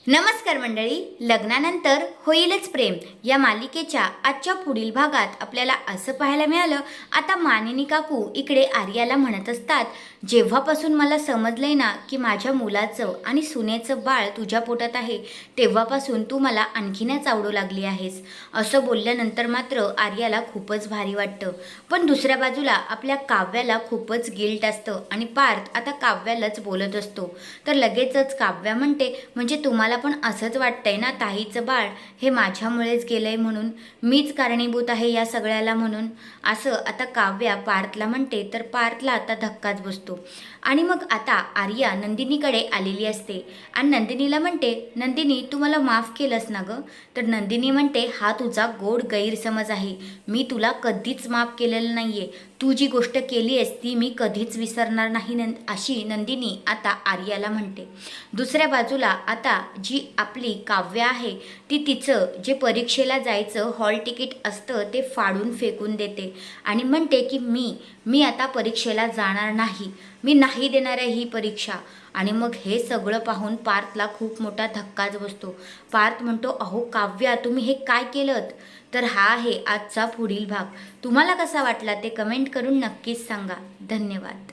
नमस्कार मंडळी. लग्नानंतर होईलच प्रेम या मालिकेच्या आजच्या पुढील भागात आपल्याला असं पाहायला मिळालं. आता मानिनी काकू इकडे आर्याला म्हणत असतात, जेव्हापासून मला समजलंय ना की माझ्या मुलाचं आणि सुनेचं बाळ तुझ्या पोटात आहे, तेव्हापासून तू मला आणखीनच आवडू लागली आहेस. असं बोलल्यानंतर मात्र आर्याला खूपच भारी वाटतं. पण दुसऱ्या बाजूला आपल्या काव्याला खूपच गिल्ट असतं आणि पार्थ आता काव्यालाच बोलत असतो. तर लगेचच काव्या म्हणते, म्हणजे तुम्हाला पण असंच वाटतंय ना ताईचं बाळ हे माझ्यामुळेच गेलंय म्हणून, मीच कारणीभूत आहे या सगळ्याला म्हणून. असं आता काव्या पार्थला म्हणते. तर पार्थला आता धक्काच बसतो आणि मग आता आर्या नंदिनीकडे आलेली असते आणि नंदिनीला म्हणते, नंदिनी तू मला माफ केलंस ना गं? तर नंदिनी म्हणते, हा तुझा गोड गैरसमज आहे, मी तुला कधीच माफ केलेलं नाहीये. तू जी गोष्ट केली आहेस ती मी कधीच विसरणार नाही अशी नंदिनी आता आर्याला म्हणते. दुसऱ्या बाजूला आता जी आपली काव्य आहे ती तिचं जे परीक्षेला जायचं हॉल तिकीट असतं ते फाडून फेकून देते आणि म्हणते की मी आता परीक्षेला जाणार नाही, मी नाही देणार आहे ही परीक्षा. आणि मग हे सगळं पाहून पार्थला खूप मोठा धक्काच बसतो. पार्थ म्हणतो, अहो काव्या तुम्ही हे काय केलं? तर हा आहे आजचा पुढील भाग. तुम्हाला कसा वाटला ते कमेंट करून नक्कीच सांगा. धन्यवाद.